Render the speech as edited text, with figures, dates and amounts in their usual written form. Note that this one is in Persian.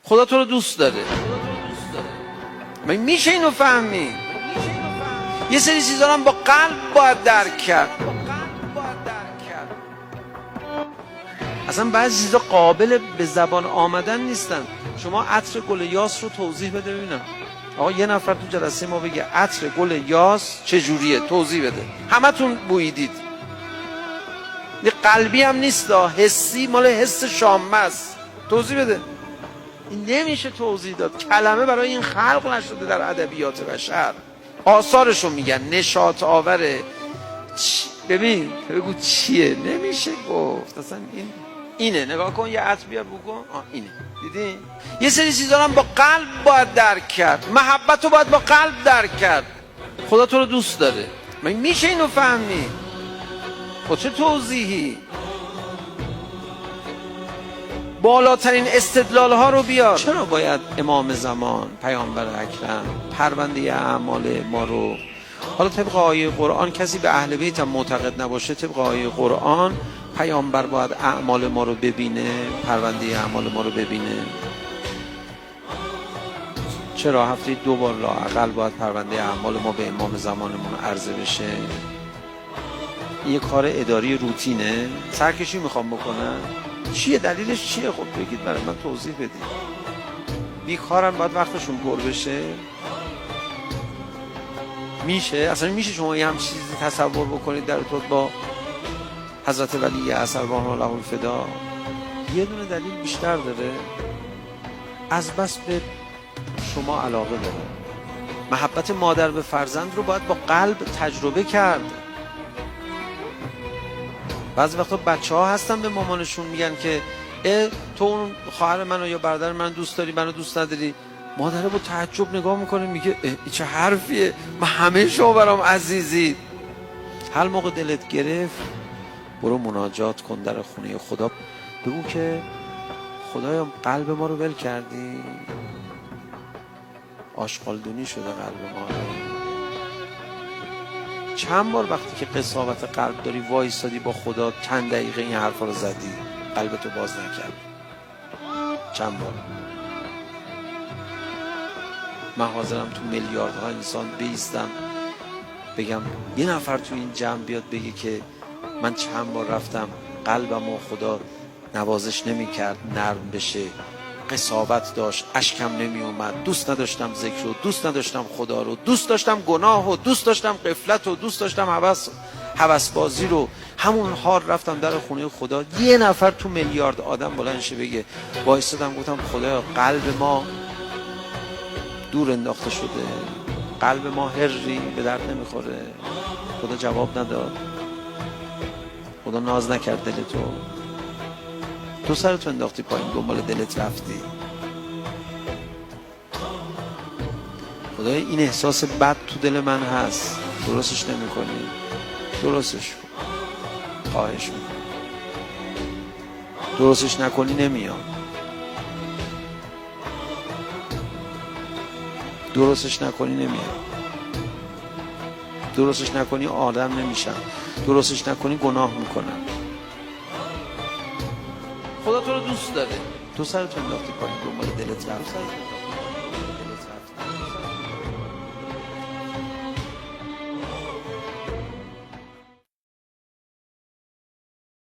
خدا تو رو دوست داره. میشه اینو فهمی؟ یه سری چیزا هم با قلب باید درک کرد. اصلا بعضی چیزا قابل به زبان آمدن نیستن. شما عطر گل یاس رو توضیح بده ببینم. آقا یه نفر تو جلسه ما بگه عطر گل یاس چجوریه، توضیح بده. همتون بوییدید. یه قلبی هم نیست، حسی، مال حس شامه است. توضیح بده. این نمیشه توضیح داد. کلمه برای این خلق نشده در ادبیات بشر. آثارشو میگن نشاط آوره. ببین بگو چیه، نمیشه گفت. اصلا اینه. نگاه کن یه عطر بیار بگو. اینه. دیدی؟ یه سری چیزا هم با قلب باید درک کرد. محبت رو باید با قلب درک کرد. خدا تو رو دوست داره. میشه اینو فهمی؟ خب چه توضیحی؟ بالاترین استدلال ها رو بیار. چرا باید امام زمان پیامبر اکرم پرونده اعمال ما رو، حالا طبق آیه قرآن کسی به اهل بیت هم معتقد نباشه، طبق آیه قرآن پیامبر باید اعمال ما رو ببینه، پرونده اعمال ما رو ببینه؟ چرا هفته 2 بار لااقل باید پرونده اعمال ما به امام زمانمون عرضه بشه؟ این یه کار اداری روتینه؟ سرکشی میخوام بکنن؟ چیه دلیلش چیه؟ خب بگید برای من توضیح بدید. بیکارن باید وقتشون پر بشه؟ میشه؟ اصلا میشه شما یه هم چیزی تصور بکنید در ارتباط با حضرت ولی اثر بهاء الله الفدا؟ یه دونه دلیل بیشتر داره. از بس به شما علاقه داره. محبت مادر به فرزند رو باید با قلب تجربه کرد. بعضی وقتا بچه ها هستن به مامانشون میگن که تو اون خواهر منو یا برادر من دوست داری، منو دوست نداری؟ مادره با تعجب نگاه میکنه میگه این چه حرفیه، من همه شما برام عزیزید. هر موقع دلت گرفت برو مناجات کن در خونه خدا، بگو که خدایا قلب ما رو ول کردی، آشغالدونی شده قلب ما. چند بار وقتی که قساوت قلب داری وایستادی با خدا چند دقیقه این حرفا رو زدی قلبتو باز نکرد؟ چند بار؟ من حاضرم تو میلیاردها انسان بیستم بگم یه نفر تو این جمع بیاد بگه که من چند بار رفتم قلبم و خدا نوازش نمی کرد نرم بشه، قساوت داشت، اشکم نمی اومد، دوست نداشتم ذکر رو، دوست نداشتم خدا رو، دوست داشتم گناه رو، دوست داشتم غفلت رو، دوست داشتم هوس بازی رو، همون حال رفتم در خونه خدا. یه نفر تو میلیارد آدم بلند شه بگه وایسادم گفتم خدایا قلب ما دور انداخته شده، قلب ما هری به درد نمیخوره، خدا جواب نداد، خدا ناز نکرد دلتو، تو سرتو انداختی پایین دنبال دلت رفتی. خدای این احساس بد تو دل من هست، درستش نمی کنی، درستش کن، خواهش میکنم. درستش نکنی نمیام، درستش نکنی نمیام، درستش نکنی آدم نمیشم، درستش نکنی گناه میکنم. خدا تو رو دوست داره، تو سرتو انداختی پایین دنبال دلت رفتی.